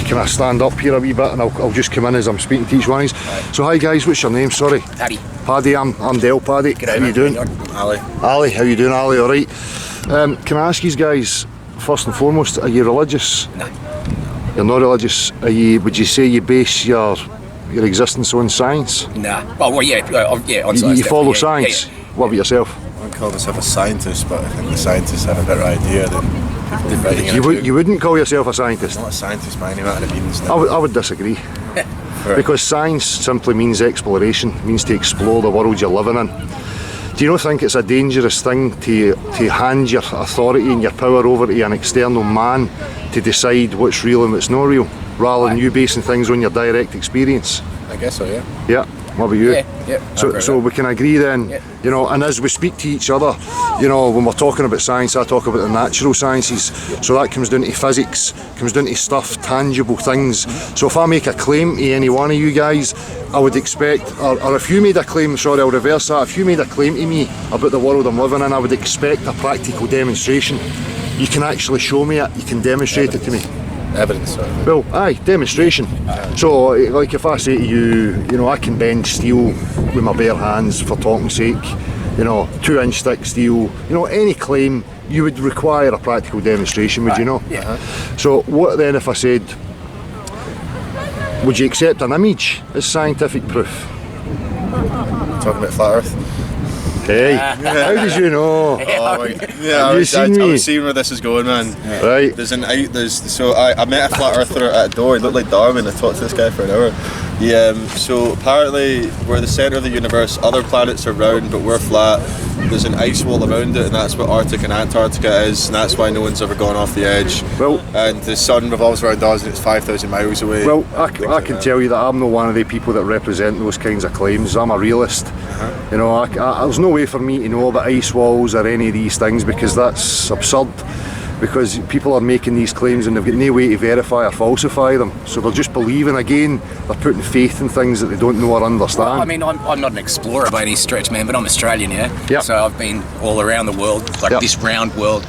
Can I stand up here a wee bit and I'll just come in as I'm speaking to each one of you? So hi guys, what's your name? Sorry. Paddy. Paddy, I'm Dale Paddy. Good how evening, you doing? Ali. Ali, how you doing Ali? Alright. Can I ask you guys, first and foremost, are you religious? No. You're not religious. Would you say you base your existence on science? Nah. Well, yeah, on science. You follow yeah, science? Yeah. What about yourself? I wouldn't call myself a scientist, but I think the scientists have a better idea than people writing in a book. You wouldn't call yourself a scientist? I'm not a scientist by any matter of means. I would disagree. Because science simply means exploration, means to explore the world you're living in. Do you not think it's a dangerous thing to hand your authority and your power over to an external man to decide what's real and what's not real, rather than you basing things on your direct experience? I guess so, yeah. Yeah. What about you? Yeah. So we can agree then, you know, and as we speak to each other, you know, when we're talking about science, I talk about the natural sciences. So that comes down to physics, comes down to stuff, tangible things. So if I make a claim to any one of you guys, I would expect, or if you made a claim, sorry, I'll reverse that. If you made a claim to me about the world I'm living in, I would expect a practical demonstration. You can actually show me it, you can demonstrate it to me. Evidence, sort of. Well, aye, demonstration. So, like if I say to you, you know, I can bend steel with my bare hands for talking's sake, you know, 2-inch thick steel, you know, any claim, you would require a practical demonstration, would you know? Yeah. So, what then if I said, would you accept an image as scientific proof? Talking about flat Earth. Hey, how did you know? Yeah, Have you seen me? I was seeing where this is going, man. Right. So I met a flat earther at a door. He looked like Darwin. I talked to this guy for an hour. So apparently we're the centre of the universe. Other planets are round, but we're flat. There's an ice wall around it, and that's what Arctic and Antarctica is, and that's why no one's ever gone off the edge. Well, and the sun revolves around us, and it's 5,000 miles away. Well, I can tell you that I'm not one of the people that represent those kinds of claims. I'm a realist. You know, there's no way for me to know about ice walls or any of these things, because that's absurd. Because people are making these claims and they've got no way to verify or falsify them. So they're just believing again, they're putting faith in things that they don't know or understand. Well, I mean, I'm not an explorer by any stretch, man, but I'm Australian, yeah? Yep. So I've been all around the world, like this round world.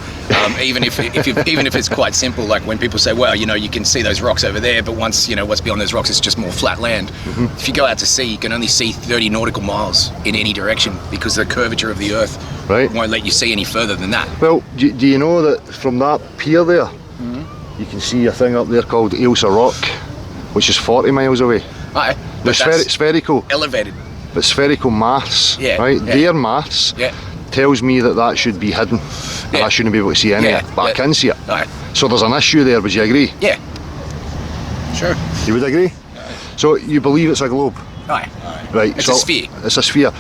Even if it's quite simple, like when people say, well, you know, you can see those rocks over there, but once, you know, what's beyond those rocks is just more flat land. If you go out to sea, you can only see 30 nautical miles in any direction because the curvature of the earth won't let you see any further than that. Well, do you know that from that pier there, you can see a thing up there called Ailsa Rock, which is 40 miles away. Aye, The spherical, elevated. but spherical maths, right? Yeah. Their maths tells me that should be hidden, and I shouldn't be able to see any of it, but I can see it. Aye. So there's an issue there, would you agree? Yeah. Sure. You would agree? So you believe it's a globe? Aye. Right. It's a sphere. It's a sphere.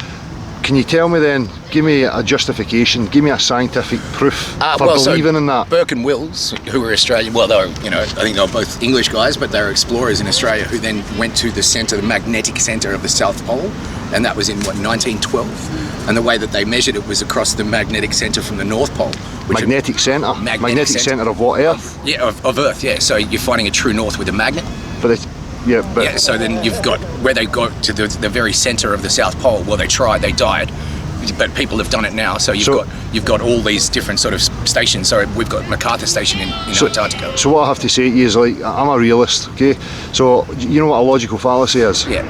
Can you tell me then, give me a justification, give me a scientific proof for believing in that? Burke and Wills, who were Australian, well, they were, you know, I think they were both English guys, but they were explorers in Australia who then went to the centre, the magnetic centre of the South Pole, and that was in, 1912? And the way that they measured it was across the magnetic centre from the North Pole. Magnetic centre? Magnetic centre of what, Earth? Yeah, of Earth, yeah. So you're finding a true north with a magnet. But it's, yeah, so then you've got where they got to the very centre of the South Pole. Well, they tried, they died, but people have done it now. So you've got all these different sort of stations. So we've got MacArthur Station in Antarctica. So what I have to say to you is, like, I'm a realist, okay? So you know what a logical fallacy is? Yeah.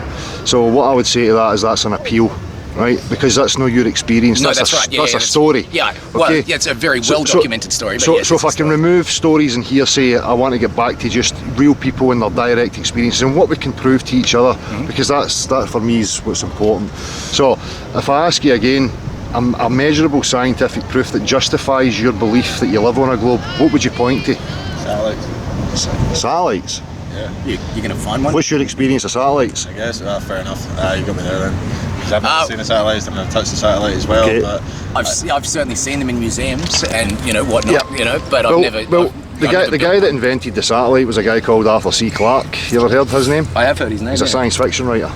So what I would say to that is that's an appeal. Right, because that's not your experience. No, that's right. That's a story. Yeah, well, okay? Yeah, it's a very well-documented story. But So if I can story. remove stories and hearsay, I want to get back to just real people and their direct experiences and what we can prove to each other, because that for me is what's important. So if I ask you again, a measurable scientific proof that justifies your belief that you live on a globe, what would you point to? Satellites. Satellites? Yeah. You're going to find one? What's your experience of satellites? I guess, fair enough. You got me there then. Because I've never seen a satellite, and I've touched the satellite as well. Okay. But I've certainly seen them in museums and, you know, whatnot, you know, but I've never... The guy that invented the satellite was a guy called Arthur C. Clarke. You ever heard his name? I have heard his name. He's a science fiction writer.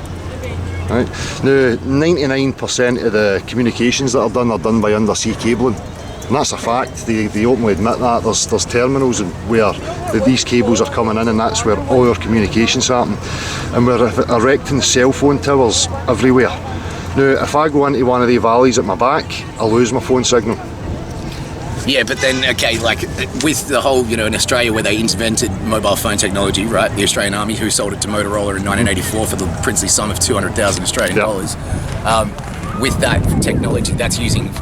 Right. Now, 99% of the communications that are done by undersea cabling. And that's a fact, they openly admit that. There's terminals where these cables are coming in, and that's where all our communications happen. And we're erecting cell phone towers everywhere. Now, if I go into one of the valleys at my back, I lose my phone signal. Yeah, but then, okay, like with the whole, in Australia where they invented mobile phone technology, right? The Australian Army, who sold it to Motorola in 1984 for the princely sum of 200,000 Australian dollars. With that technology, that's using,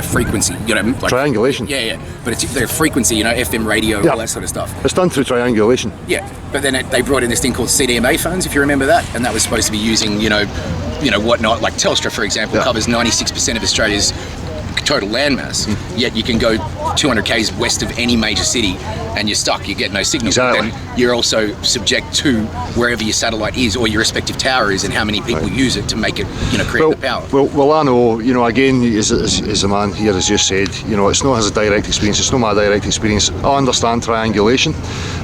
frequency, like, Triangulation. Yeah. But it's their frequency, FM radio, all that sort of stuff. It's done through triangulation. Yeah, but then they brought in this thing called CDMA phones, if you remember that, and that was supposed to be using, whatnot. Like Telstra, for example, covers 96% of Australia's total landmass. Yet you can go 200 k's west of any major city, and you're stuck. You get no signal. Exactly. Then you're also subject to wherever your satellite is or your respective tower is, and how many people use it to make it, create the power. Well, I know, again, as the man here has just said, it's not his direct experience, it's not my direct experience. I understand triangulation,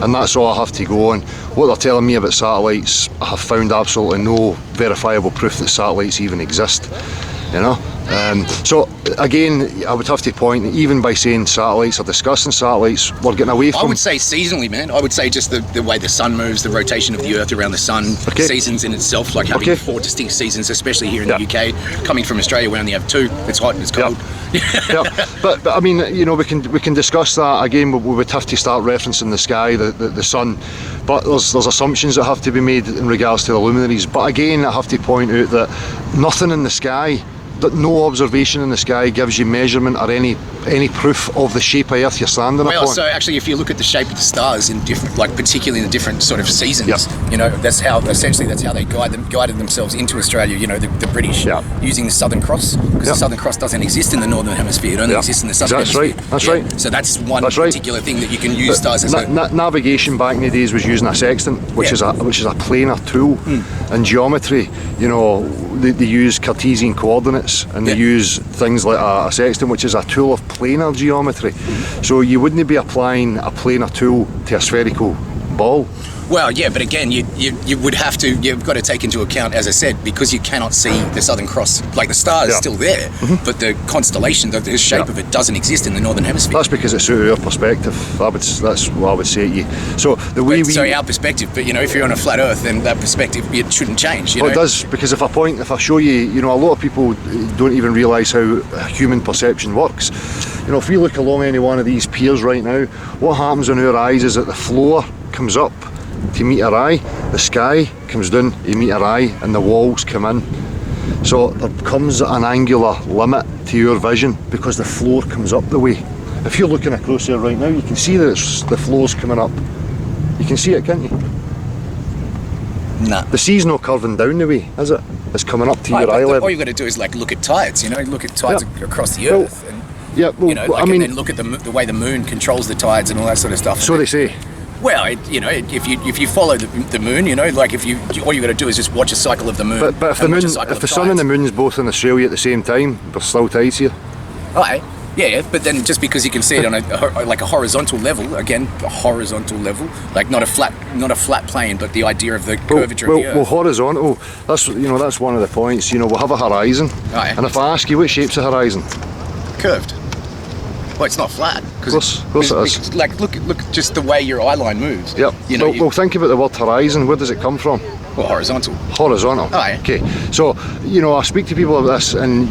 and that's all I have to go on. What they're telling me about satellites, I have found absolutely no verifiable proof that satellites even exist, so again, I would have to point, even by saying satellites or discussing satellites, we're getting away from... I would say seasonally, man. I would say just the way the sun moves, the rotation of the earth around the sun, seasons in itself, like having 4 distinct seasons, especially here in the UK. Coming from Australia, we only have 2. It's hot and it's cold. But I mean, we can discuss that again. We would have to start referencing the sky, the sun, but there's assumptions that have to be made in regards to the luminaries. But again, I have to point out that nothing in the sky, that no observation in the sky gives you measurement or any proof of the shape of Earth you're standing upon. Well, so actually, if you look at the shape of the stars in different, like particularly in the different sort of seasons, that's how they guided themselves into Australia. The British using the Southern Cross, because the Southern Cross doesn't exist in the Northern Hemisphere; it only exists in the Southern Hemisphere. That's right. So that's one particular thing that you can use stars as navigation back in the days was using a sextant, which is a planar tool. In geometry, they use Cartesian coordinates, and they use things like a sextant, which is a tool of planar geometry. So you wouldn't be applying a planar tool to a spherical ball. Well, yeah, but again, you've got to take into account, as I said, because you cannot see the Southern Cross, like the star is still there, but the constellation, the shape of it doesn't exist in the Northern Hemisphere. That's because it's out of our perspective. That's what I would say to you. So the way our perspective, but if you're on a flat Earth, then that perspective, it shouldn't change. Well, it does, because if I show you, a lot of people don't even realise how human perception works. If we look along any one of these piers right now, what happens in our eyes is that the floor comes up to meet our eye, the sky comes down to meet our eye, and the walls come in. So there comes an angular limit to your vision because the floor comes up the way. If you're looking across there right now, you can see that the floor's coming up. You can see it, can't you? Nah. The sea's not curving down the way, is it? It's coming up to your eye level. All you've got to do is look at tides, look at tides across the Earth. Then look at the way the moon controls the tides and all that sort of stuff. So they say. Well, if you follow the moon, all you got to do is just watch a cycle of the moon. But if the sun and the moon's both in Australia at the same time, there's still tides here. Right. Yeah, but then just because you can see it on a horizontal level, like not a flat plane, but the idea of the curvature of the Earth. Well, horizontal. That's one of the points. We'll have a horizon, and if I ask you, what shape's the horizon? Curved. Well, it's not flat. Of course it is. Like, look at just the way your eye line moves. Yep. Well, think about the word horizon. Where does it come from? Well, horizontal. Horizontal. Aye. Okay. So, I speak to people about this, and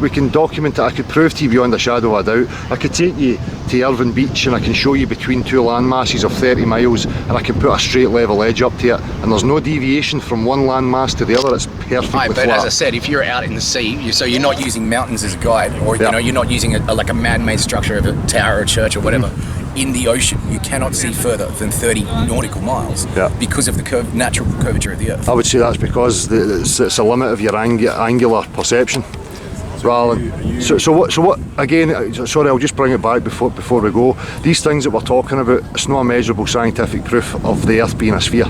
we can document it. I could prove to you beyond a shadow of a doubt. I could take you to Irvine Beach, and I can show you between two land masses of 30 miles, and I can put a straight level edge up to it, and there's no deviation from one land mass to the other. It's perfectly flat. But as I said, if you're out in the sea, so you're not using mountains as a guide, or you're not using a man-made structure of a tower or a church or whatever. In the ocean, you cannot see further than 30 nautical miles because of the natural curvature of the Earth. I would say that's because it's a limit of your angular perception. Rather than, so what? Again, sorry, I'll just bring it back before we go. These things that we're talking about, it's not a measurable scientific proof of the Earth being a sphere.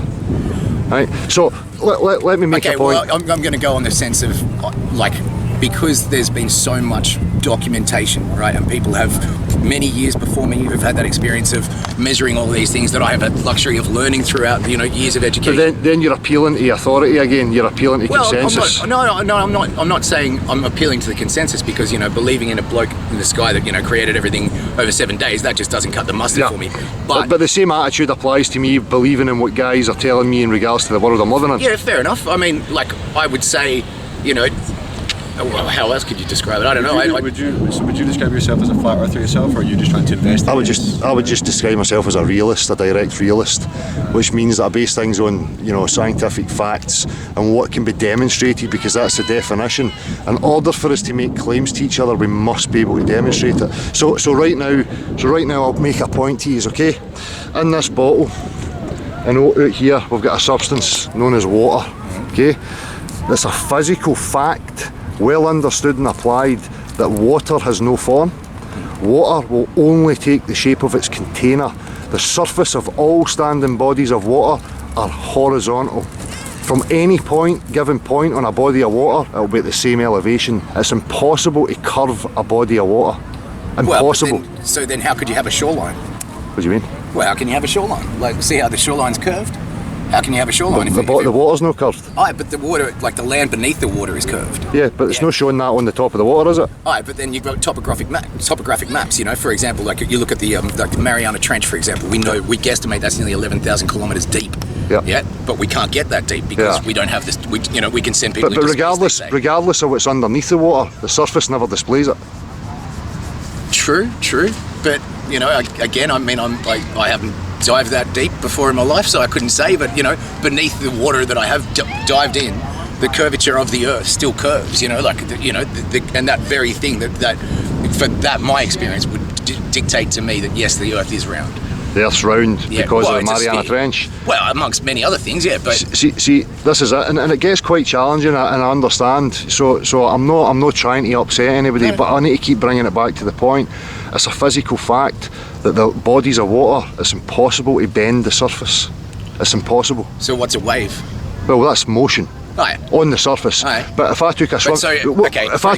Right. So let me make a point. Well, I'm going to go on the sense of because there's been so much documentation, right, and people have many years before me who've had that experience of measuring all of these things that I have had the luxury of learning throughout years of education. But then you're appealing to authority again. You're appealing to consensus. I'm not saying I'm appealing to the consensus because believing in a bloke in the sky that created everything over 7 days, that just doesn't cut the mustard for me. But the same attitude applies to me believing in what guys are telling me in regards to the world I'm living in. Yeah, fair enough. I mean, I would say, Well, how else could you describe it? I don't know. Would you describe yourself as a flat earther yourself, or are you just trying to invest? I would just describe myself as a realist, a direct realist, which means that I base things on, you know, scientific facts and what can be demonstrated, because that's the definition. In order for us to make claims to each other, we must be able to demonstrate it. So right now I'll make a point to you, okay? In this bottle, and out here we've got a substance known as water, okay? It's a physical fact, well understood and applied, that water has no form. Water will only take the shape of its container. The surface of all standing bodies of water are horizontal. From any given point on a body of water, it will be at the same elevation. It's impossible to curve a body of water. Impossible. Well, so then how could you have a shoreline? What do you mean? Well, how can you have a shoreline? Like, see how the shoreline's curved? How can you have a shoreline? The water's not curved. Aye, but the water, like the land beneath the water, is curved. Yeah, but it's not showing that on the top of the water, is it? Aye, but then you've got topographic maps. You know, for example, like you look at the Mariana Trench, for example. We guesstimate that's nearly 11,000 kilometres deep. Yeah. Yeah, but we can't get that deep because we don't have this. We can send people. But regardless of what's underneath the water, the surface never displays it. True, but you know, again, I mean, I haven't dived that deep before in my life, so I couldn't say. But you know, beneath the water that I have dived in, the curvature of the Earth still curves. You know, like and that very thing that my experience would dictate to me that yes, the Earth is round. The Earth's round because of the Mariana Trench. Well, amongst many other things, yeah. But see, this is it, and it gets quite challenging, and I understand. So I'm not trying to upset anybody, but I need to keep bringing it back to the point. It's a physical fact that the bodies of water, it's impossible to bend the surface. It's impossible. So what's a wave? Well, that's motion. Aye. On the surface. Aye. But if I took a swim, if I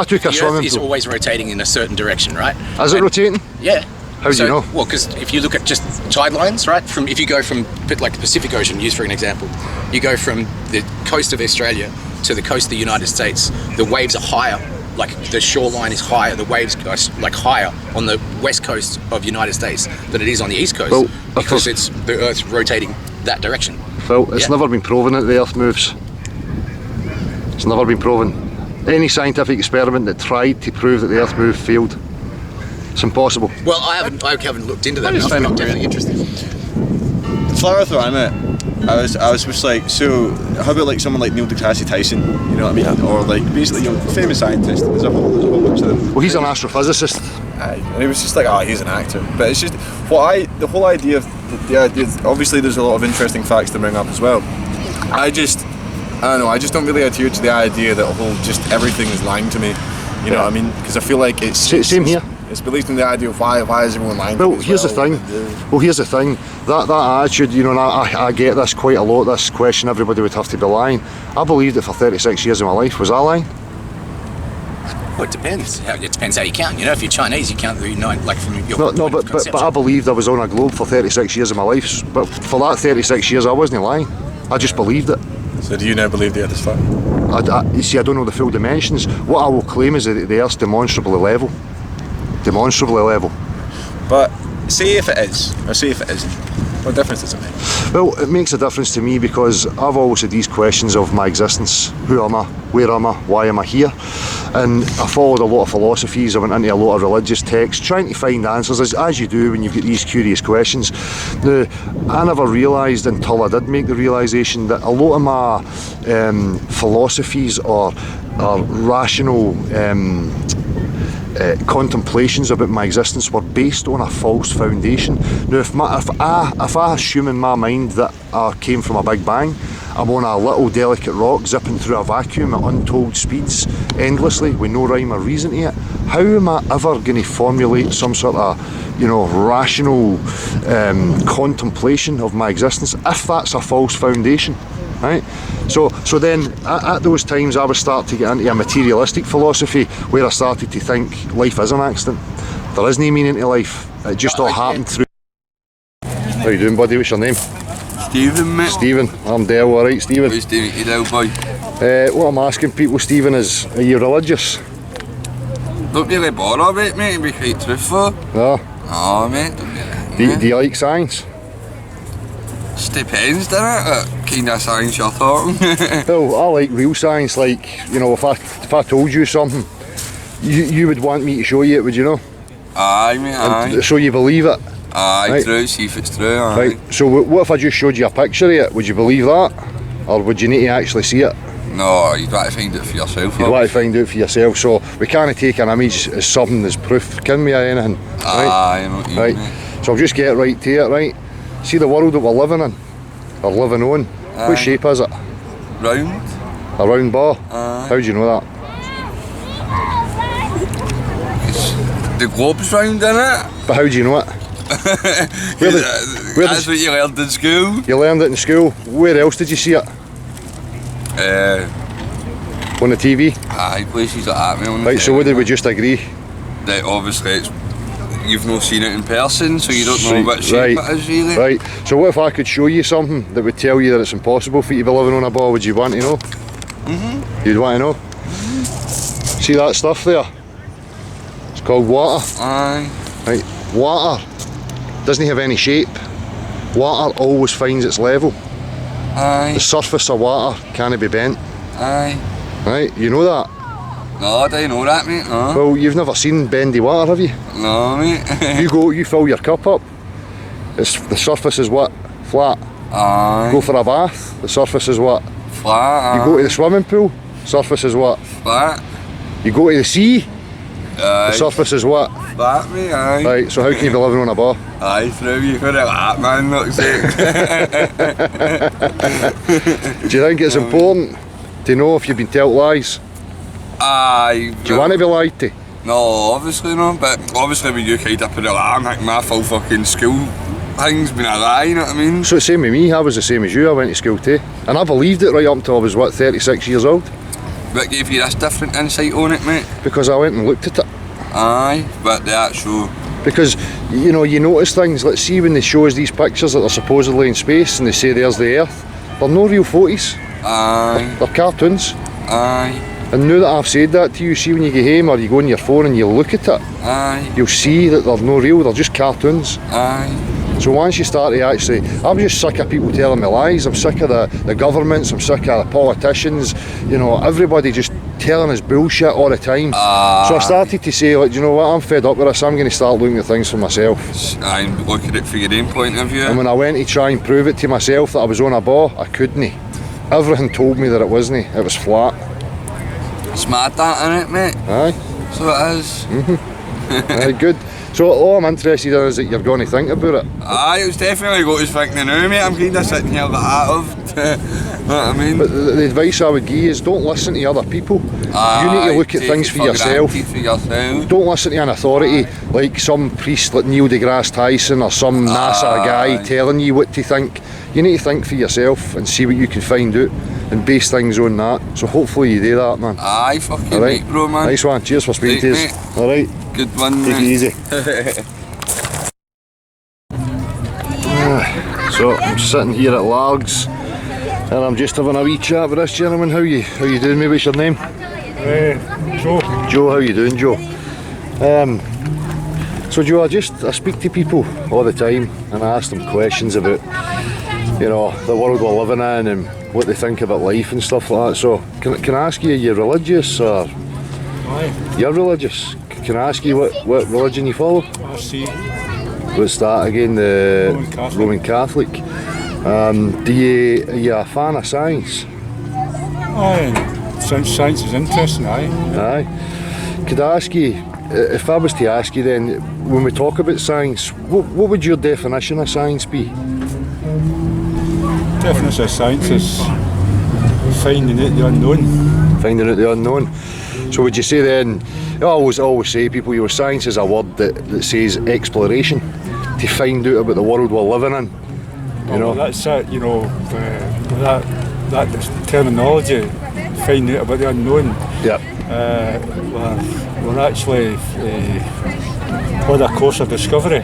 took a swimming pool, is pool, always rotating in a certain direction, right? Is it rotating? Yeah. How do you know? Well, because if you look at just tide lines, right? If you go from like the Pacific Ocean, used for an example, you go from the coast of Australia to the coast of the United States, the waves are higher. Like the shoreline is higher, the waves are like higher on the west coast of the United States than it is on the east coast, because it's the Earth's rotating that direction. Phil, it's never been proven that the Earth moves. It's never been proven. Any scientific experiment that tried to prove that the Earth moved failed. It's impossible. Well, I haven't looked into that enough, but I'm definitely interested. The flat earther I met, I was just like, so how about like someone like Neil deGrasse Tyson, you know what I mean? Yeah. Or like basically, you know, famous scientist. There's a whole bunch of them. Well, he's an astrophysicist. And he was just like, he's an actor. But it's just the whole idea of the idea. Obviously, there's a lot of interesting facts to bring up as well. I don't know. I just don't really adhere to the idea that just everything is lying to me. You know what I mean? Because I feel like it's same here. It's believed in the idea of why is everyone lying? Well, here's the thing. Well, here's the thing. That attitude, you know, and I get this quite a lot. This question, everybody would have to be lying. I believed it for 36 years of my life. Was I lying? Well, it depends. It depends how you count. You know, if you're Chinese, you count the like from your but I believed I was on a globe for 36 years of my life. But for that 36 years, I wasn't lying. I just believed it. So do you now believe the Earth is flat? You see, I don't know the full dimensions. What I will claim is that the Earth's demonstrably level. Demonstrably level. But say if it is, or say if it isn't, what difference does it make? Well, it makes a difference to me because I've always had these questions of my existence. Who am I? Where am I? Why am I here? And I followed a lot of philosophies. I went into a lot of religious texts trying to find answers, as you do when you've got these curious questions. Now, I never realised until I did make the realisation that a lot of my philosophies or rational contemplations about my existence were based on a false foundation. Now, if I assume in my mind that I came from a big bang, I'm on a little delicate rock zipping through a vacuum at untold speeds endlessly with no rhyme or reason to it, how am I ever going to formulate some sort of, you know, rational contemplation of my existence if that's a false foundation? Right? So then at those times I would start to get into a materialistic philosophy where I started to think life is an accident. There is no meaning to life. It just all happened through. How you doing, buddy? What's your name? Stephen, mate. Stephen. I'm Dale, alright, Stephen. How's Stephen? You Dale, boy? What I'm asking people, Stephen, is, are you religious? Don't really bother about it, mate, to be quite truthful. No? No, mate, don't really. Do you like science? Just depends, doesn't it? kind of science you're talking? Well, I like real science. Like, you know, if I told you something, you would want me to show you it, would you know? Aye, mate, aye. So you believe it. Aye, Right. true, see if it's true, aye. Right, so what if I just showed you a picture of it? Would you believe that? Or would you need to actually see it? No, you'd want to find it for yourself. You'd want to find out for yourself, so we can't take an image as something as proof, can we, or anything? Aye, I know what you Right, mean. so I'll just get right to it, right? See the world that we're living in, or living on, Aye. what shape is it? Round? A round bar? Aye. How do you know that? The globe's round, innit? But how do you know it? Where That's does- what you learned in school. You learned it in school, where else did you see it? On the TV? Aye, places like that, man. Right, so what did we just agree? That obviously you've not seen it in person, so you don't know what shape Right, it is really. right. So what if I could show you something that would tell you that it's impossible for you to be living on a ball? Would you want to know? You'd want to know? See that stuff there? It's called water. Aye, Right, water doesn't have any shape. Water always finds its level. aye, The surface of water can't be bent. aye. Right, you know that? No, I don't know that, mate. No, Well, you've never seen bendy water, have you? no, mate. You fill your cup up. The surface is what? Flat. Aye, Go for a bath. The surface is what? flat. You go to the swimming pool. Surface is what? flat. You go to the sea. The Aye, surface is what? flat, mate. Aye. Right. So how can you be living on a bar? Aye, through you got it like that, man. Looks it. Do you think it's important to know if you've been told lies? Aye. Do you want to be lied to? No, obviously not, but obviously when you kind of put it like that, like my full fucking school thing's been a lie, you know what I mean? So it's the same with me. I was the same as you. I went to school too, and I believed it right up until I was what 36 years old, What gave you this different insight on it, mate? because I went and looked at it. Aye, but the actual... Because you know, you notice things. Let's see when they show us these pictures that are supposedly in space, and they say there's the Earth. They're no real photos. Aye, They're cartoons. aye, And now that I've said that to you, see when you get home or you go on your phone and you look at it, aye, you'll see that they're no real. They're just cartoons. aye. So once you start to actually, I'm just sick of people telling me lies. I'm sick of the governments. I'm sick of the politicians. You know, everybody just telling us bullshit all the time. So I started to say, like, you know what, I'm fed up with this. I'm going to start looking at things for myself. I'm looking at it from your own point of view. And when I went to try and prove it to myself that I was on a ball, I couldn't. Everything told me that it wasn't. It was flat. It's mad that, innit, mate? Aye, So it is. aye, good. So all I'm interested in is that you're going to think about it. Aye, it was definitely what I was thinking now, mate. I'm kind of sitting here like that of... know what I mean? But the advice I would give you is don't listen to other people. You need to look at things for yourself. Don't listen to an authority like some priest like Neil deGrasse Tyson or some NASA guy telling you what to think. You need to think for yourself and see what you can find out and base things on that. So hopefully you do that, man. Aye, fucking Alright, right, bro, man. Nice one. Cheers for speaking Right, to us. Alright, Good one, take it mate. easy. So I'm sitting here at Largs and I'm just having a wee chat with this gentleman. How you doing, mate? What's your name? Joe. Joe, how you doing, Joe? So Joe, I speak to people all the time and I ask them questions about, you know, the world we're living in and what they think about life and stuff like that. So can I ask you, are you religious or? Aye, You're religious. Can I ask you what religion you follow? I see. What's that again? The Roman Catholic. Roman Catholic. Are you a fan of science? Aye, since science is interesting, aye. Aye. Could I ask you, if I was to ask you then, when we talk about science, what would your definition of science be? Definition of science is finding out the unknown. Finding out the unknown. So would you say then, I always say people, your science is a word that says exploration, to find out about the world we're living in. You know? Well, that's it, you know, that terminology, finding out about the unknown. Yeah. We're actually on a course of discovery,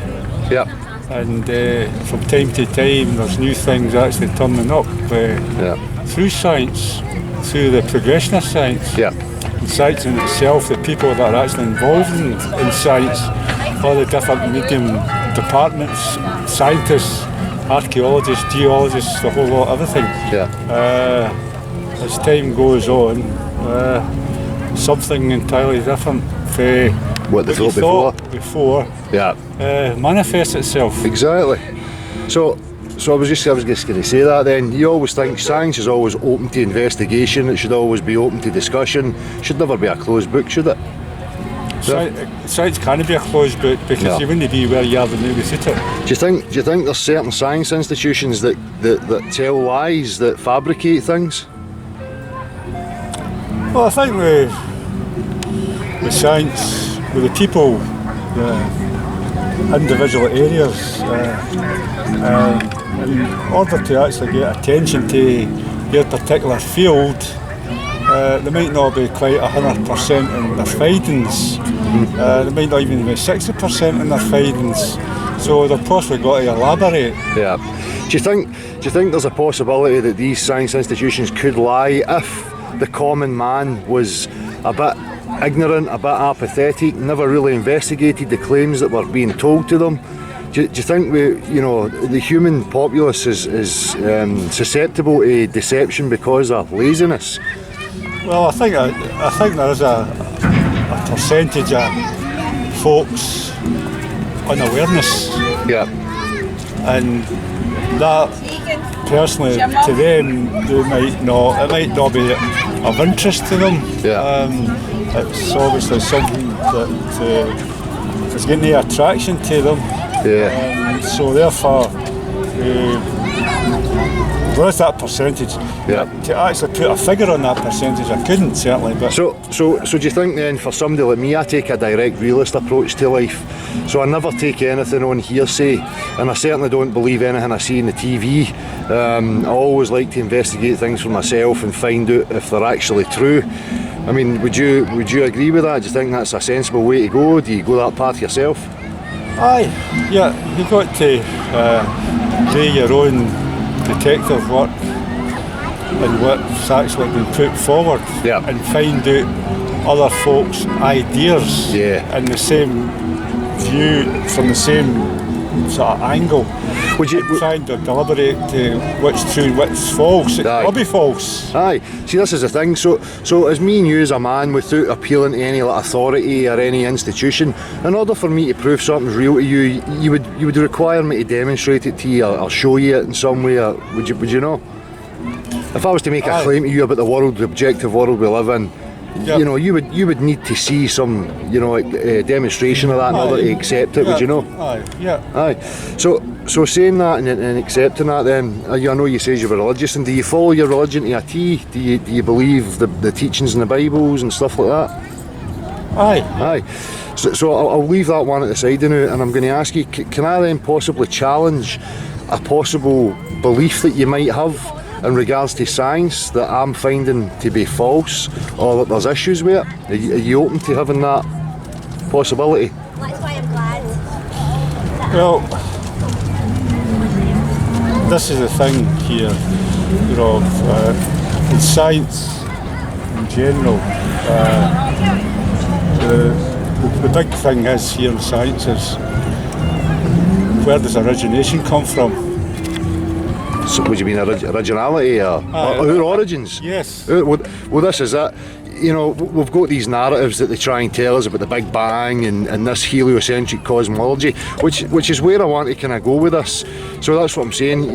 Yeah. and from time to time there's new things actually turning up Yeah. through science, through the progression of science. Yeah. And science in itself, the people that are actually involved in science, all the different medium departments, scientists archaeologists, geologists, the whole lot, everything. Yeah. As time goes on, something entirely different from What they you thought thought before Yeah. manifests itself. Exactly. So I was just going to say that then. You always think science is always open to investigation, it should always be open to discussion, should never be a closed book, should it? Science can't be a closed book because No. you wouldn't be where you are when you sit it. Do you think there's certain science institutions that tell lies, that fabricate things? Well, I think with science, with the people, the individual areas, in order to actually get attention to their particular field, they might not be quite 100% in their findings. They might not even be 60% in their findings. So they've possibly got to elaborate. Yeah. Do you think there's a possibility that these science institutions could lie if the common man was a bit ignorant, a bit apathetic, never really investigated the claims that were being told to them? Do you think the human populace is susceptible to deception because of laziness? Well, I think there is a percentage of folks unawareness, Yeah. and that personally to them it might not be of interest to them. Yeah. It's obviously something that is getting the attraction to them. Yeah. So therefore, there is that percentage. Yeah. To actually put a figure on that percentage, I couldn't certainly. But So do you think then, for somebody like me, I take a direct realist approach to life, so I never take anything on hearsay, and I certainly don't believe anything I see in the TV. I always like to investigate things for myself and find out if they're actually true. I mean, would you agree with that? Do you think that's a sensible way to go? Do you go that path yourself? aye, yeah, you've got to do your own detective work and what's actually been put forward, Yeah. and find out other folks' ideas Yeah. in the same view, from the same sort of angle. Would you? And trying to deliberate to what's true and what's false. It Aye. will be false. Aye. See, this is the thing. So as me and you as a man, without appealing to any authority or any institution, in order for me to prove something's real to you, you would require me to demonstrate it to you or show you it in some way. Or would you know? If I was to make a Aye. claim to you about the world, the objective world we live in, Yep. you would need to see some, demonstration of that in order to accept it. Would you know? Aye, yeah. Aye. So saying that and accepting that, then I know you say you're religious, and do you follow your religion to a T? Do you believe the teachings in the Bibles and stuff like that? Aye. Aye. So I'll leave that one at the side now, and I'm going to ask you: can I then possibly challenge a possible belief that you might have in regards to science that I'm finding to be false, or that there's issues with it? Are you open to having that possibility? That's why I'm glad. Well, this is the thing here, in science in general. The big thing is here in science is, where does origination come from? So would you mean originality or our origins? Yes. Well, this is it. We've got these narratives that they try and tell us about the Big Bang and this heliocentric cosmology, which is where I want to kind of go with this. So that's what I'm saying.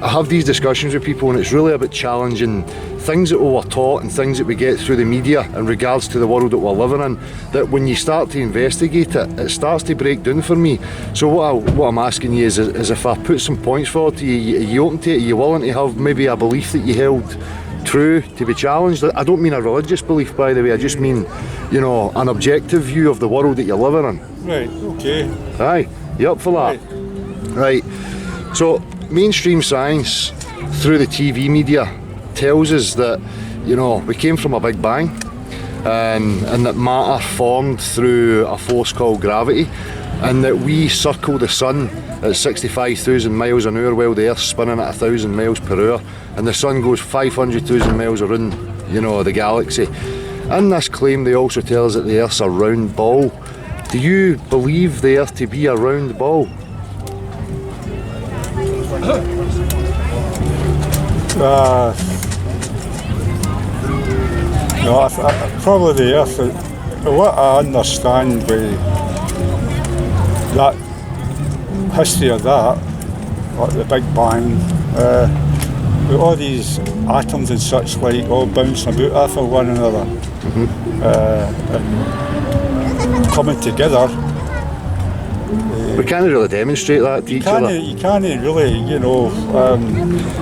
I have these discussions with people, and it's really about challenging things that we were taught and things that we get through the media in regards to the world that we're living in, that when you start to investigate it, it starts to break down for me. So what I'm asking you is if I put some points forward to you, are you open to it? Are you willing to have maybe a belief that you held true to be challenged? I don't mean a religious belief, by the way, I just mean, an objective view of the world that you're living in. Right, okay. Aye, you up for that? Right. So mainstream science through the TV media tells us that we came from a Big Bang, and that matter formed through a force called gravity, and that we circle the sun at 65,000 miles an hour while the Earth's spinning at 1,000 miles per hour, and the sun goes 500,000 miles around the galaxy. In this claim they also tell us that the Earth's a round ball. Do you believe the Earth to be a round ball? No, probably the Earth. What I understand with that history of that, like the Big Bang, with all these atoms and such like all bouncing about off of one another, and coming together. We can't really demonstrate that to each other. You can't really, you know.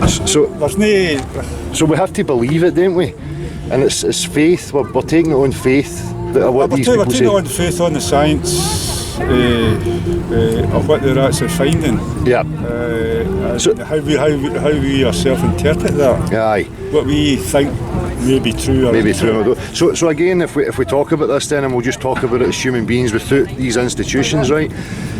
So, There's no. so we have to believe it, don't we? And it's faith. We're taking it on faith that what these We're people taking say. on faith on the science of what they're actually finding. Yeah. So how we ourselves interpret that. Aye. What we think may be true or Maybe through. So again, if we talk about this, then and we'll just talk about it as human beings without these institutions, right?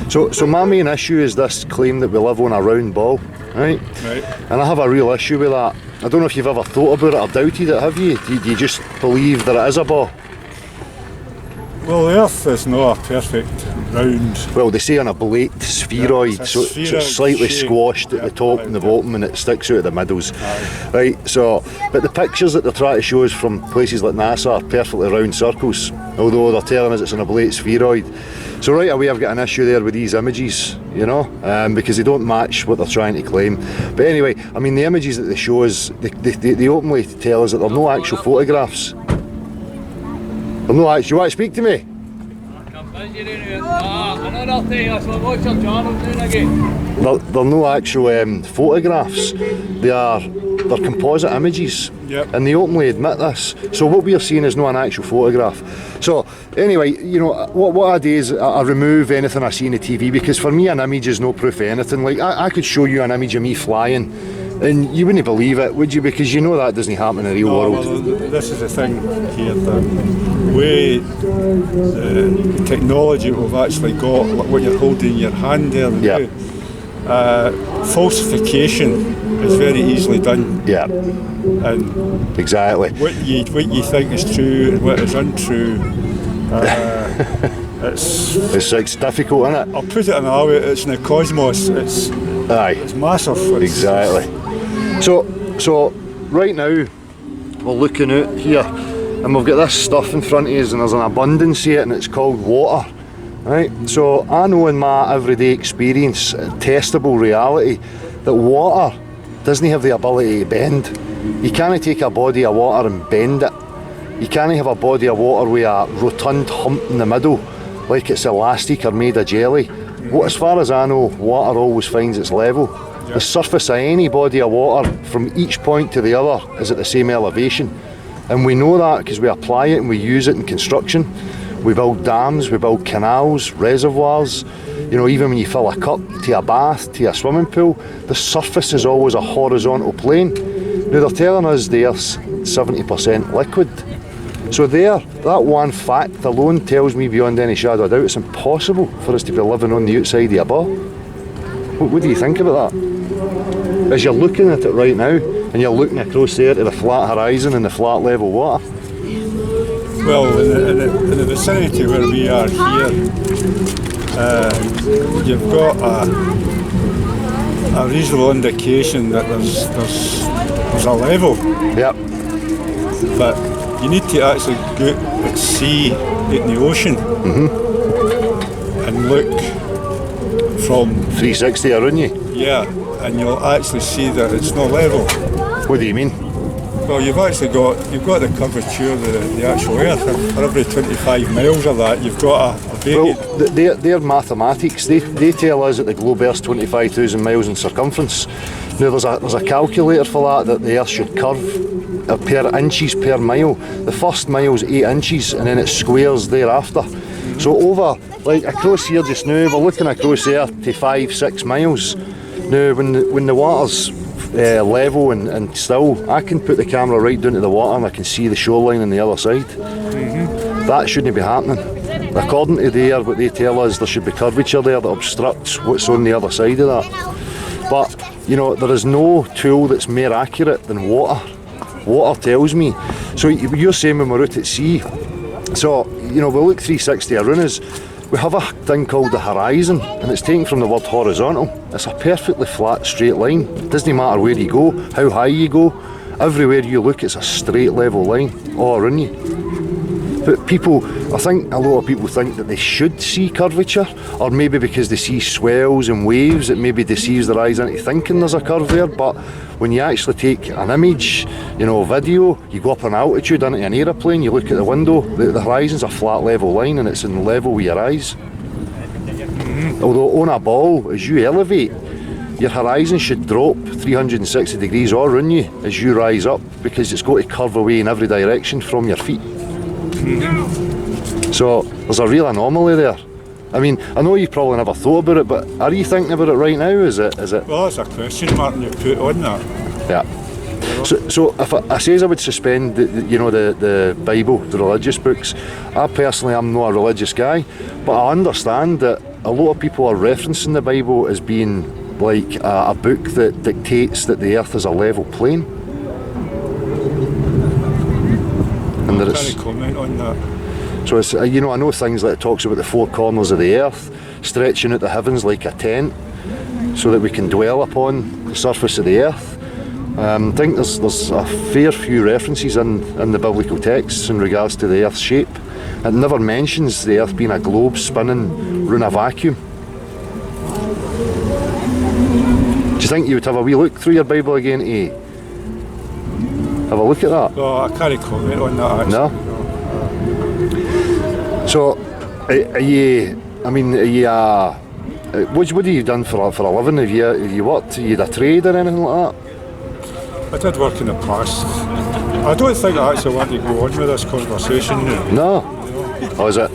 So my main issue is this claim that we live on a round ball, right? Right. And I have a real issue with that. I don't know if you've ever thought about it or doubted it, have you? Do you just believe that it is a ball? Well, the Earth is not a perfect round. Well, they say on a blade spheroid, Yeah, it's a so spheroid it's slightly shape. squashed at the top and the bottom, and it sticks out of the middles. Right, so, but the pictures that they're trying to show us from places like NASA are perfectly round circles, although they're telling us it's an oblate spheroid. So right away I've got an issue there with these images, you know, because they don't match what they're trying to claim. But anyway, I mean, the images that they show us, they openly tell us that they're no actual photographs. They're no actual. You want to speak to me? They're no actual photographs. They're composite images, Yep. and they openly admit this. So what we are seeing is not an actual photograph. So anyway, you know what I do is I remove anything I see on the TV, because for me an image is no proof of anything. Like I could show you an image of me flying, and you wouldn't believe it, would you? Because you know that doesn't happen in the real world. Well, this is the thing here. The way the technology we've actually got, like what you're holding in your hand there, Yeah. now, falsification is very easily done, Yeah, and exactly. what you think is true and what is untrue. It's Difficult, isn't it? I'll put it another way. It's in the cosmos. It's Aye. massive. Exactly. So right now we're looking out here, and we've got this stuff in front of us, and there's an abundance of it, and it's called water. Right. So I know in my everyday experience, testable reality, that water doesn't have the ability to bend. You can't take a body of water and bend it. You can't have a body of water with a rotund hump in the middle, like it's elastic or made of jelly. As far as I know, water always finds its level. The surface of any body of water from each point to the other is at the same elevation. And we know that because we apply it and we use it in construction. We build dams, we build canals, reservoirs. You know, even when you fill a cup to a bath, to a swimming pool, the surface is always a horizontal plane. Now they're telling us the Earth's 70% liquid. So that one fact alone tells me beyond any shadow of doubt it's impossible for us to be living on the outside of a ball. What do you think about that? As you're looking at it right now, and you're looking across there to the flat horizon and the flat level water. Well, in the vicinity where we are here, you've got a reasonable indication that there's a level, Yep. but you need to actually go and see it in the ocean and look from 360 around you. and you'll actually see that it's not level. What do you mean? Well, you've got the curvature of the actual Earth. For every 25 miles of that, you've got a Well, very they're mathematics. They tell us that the globe Earth's 25,000 miles in circumference. Now there's a calculator for that the Earth should curve per inches per mile. The first mile's 8 inches, and then it squares thereafter. So over, like across here just now, we're looking across there to 5-6 miles. Now when the water's level and still, I can put the camera right down to the water and I can see the shoreline on the other side. That shouldn't be happening. According to what they tell us, there should be curvature there that obstructs what's on the other side of that. But you know, there is no tool that's more accurate than water. Water tells me. So you're saying when we're out at sea, so you know, we look 360 around us, we have a thing called the horizon, and it's taken from the word horizontal. It's a perfectly flat, straight line. It doesn't matter where you go, how high you go. Everywhere you look, it's a straight, level line all around you. But people, I think a lot of people think that they should see curvature, or maybe because they see swells and waves, it maybe deceives their eyes into thinking there's a curve there. But when you actually take an image, you know, video, you go up an altitude into an aeroplane, you look at the window, the horizon's a flat, level line, and it's in level with your eyes. Although on a ball, as you elevate, your horizon should drop 360 degrees all around you as you rise up, because it's got to curve away in every direction from your feet. So there's a real anomaly there. I mean, I know you probably never thought about it, but are you thinking about it right now? Is it? Well, that's a question mark you put on that. Yeah. So if I says I would suspend the Bible, the religious books, I personally am not a religious guy, but I understand that a lot of people are referencing the Bible as being like a book that dictates that the earth is a level plane. And that I can't comment on that. So it's, I know things like it talks about the four corners of the earth, stretching out the heavens like a tent, so that we can dwell upon the surface of the earth. I think there's a fair few references in the biblical texts in regards to the earth's shape. It never mentions the earth being a globe spinning round a vacuum. Do you think you would have a wee look through your Bible again to have a look at that? No, I can't comment on that actually. No? So, are you what have you done for a living? Have you worked? Are you a trade or anything like that? I did work in the past. I don't think I actually want to go on with this conversation now. No? Or is it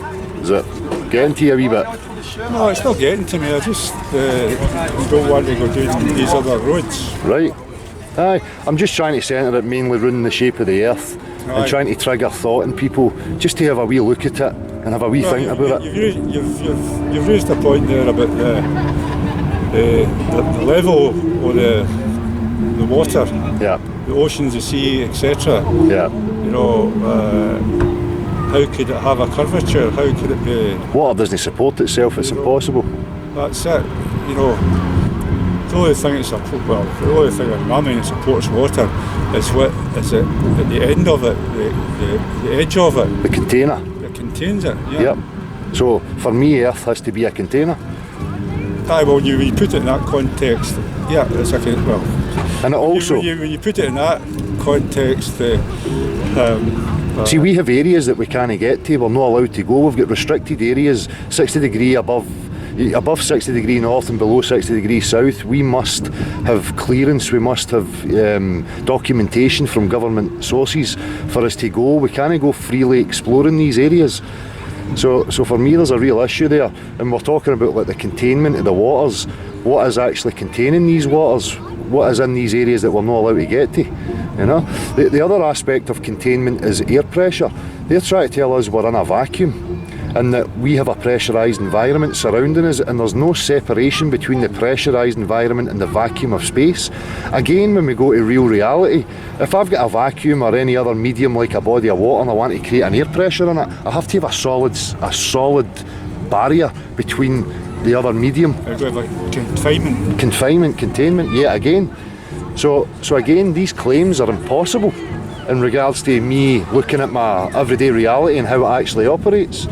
getting to you a wee bit? No, it's not getting to me. I just don't want to go down these other roads. Right. Aye, I'm just trying to centre it mainly around the shape of the earth and trying to trigger thought in people just to have a wee look at it and have a wee think about it. You've raised a point there about the level of the water, Yeah, the oceans, the sea, etc. yeah. You know, how could it have a curvature? How could it be? Water doesn't support itself, it's impossible. That's it. You know, the only thing the only thing in my mind that supports water is what is it at the end of it, the edge of it The container. that contains it. Yeah. Yep. So for me, earth has to be a container. Aye, well, when you put it in that context, yeah, it's a And it also, when you put it in that context, see, we have areas that we can't get to, we're not allowed to go. We've got restricted areas, 60 degree above 60 degree north and below 60 degree south. We must have clearance, we must have documentation from government sources for us to go. We can't go freely exploring these areas. So for me, there's a real issue there, and we're talking about like the containment of the waters. What is actually containing these waters? What is in these areas that we're not allowed to get to? You know, the other aspect of containment is air pressure. They're trying to tell us we're in a vacuum and that we have a pressurised environment surrounding us, and there's no separation between the pressurised environment and the vacuum of space. Again, when we go to real reality, if I've got a vacuum or any other medium like a body of water and I want to create an air pressure in it, I have to have a solid barrier between the other medium. like containment. Containment, yet again. So again, these claims are impossible in regards to me looking at my everyday reality and how it actually operates.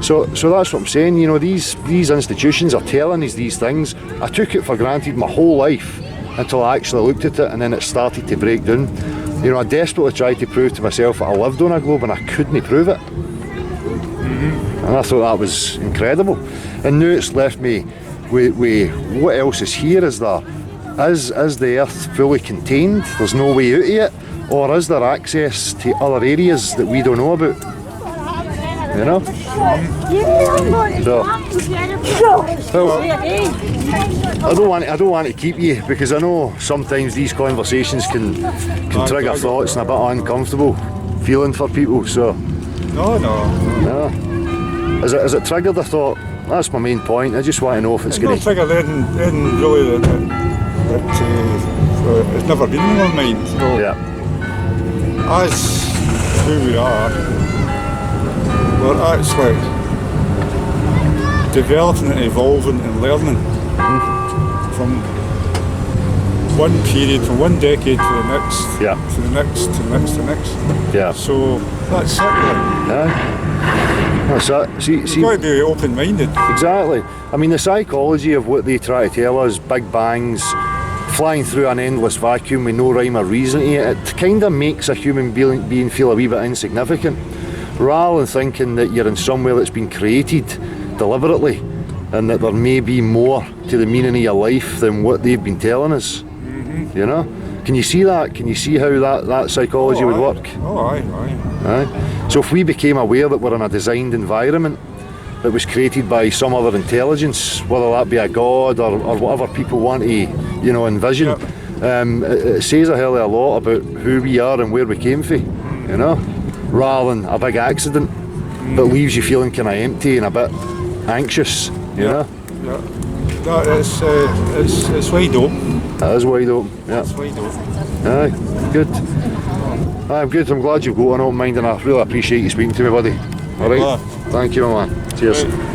So that's what I'm saying. You know, these institutions are telling us these things. I took it for granted my whole life until I actually looked at it, and then it started to break down. You know, I desperately tried to prove to myself that I lived on a globe, and I couldn't prove it. And I thought that was incredible. And now it's left me with what else is here? Is there? Is the earth fully contained? There's no way out of it? Or is there access to other areas that we don't know about? You know? So I don't want to keep you, because I know sometimes these conversations can trigger thoughts and a bit uncomfortable feeling for people. So No. Has it triggered a thought? That's my main point. I just want to know if it's going It's to. not triggered in really that it's never been in my mind. So Yeah. as who we are, we're actually developing and evolving and learning from one period, from one decade to the next, Yeah. to the next, to the next, to the next. Yeah. So that's it. Really. That's it. See, You've got to be open-minded. exactly. I mean, the psychology of what they try to tell us, big bangs, flying through an endless vacuum with no rhyme or reason to it, it kind of makes a human being feel a wee bit insignificant, rather than thinking that you're in somewhere that's been created deliberately, and that there may be more to the meaning of your life than what they've been telling us. You know? Can you see that? Can you see how that psychology would work? Oh, aye. Aye. So if we became aware that we're in a designed environment that was created by some other intelligence, whether that be a god or whatever people want to, you know, envision, it says a hell of a lot about who we are and where we came from, you know, rather than a big accident that leaves you feeling kind of empty and a bit anxious, you know. Yeah. No, it's wide open. That is wide open. Yeah. It's wide open. Aye. Good. I'm good. I'm glad you've got an open mind, and I really appreciate you speaking to me, buddy. All right. Well, Thank you, my man. Cheers. Right.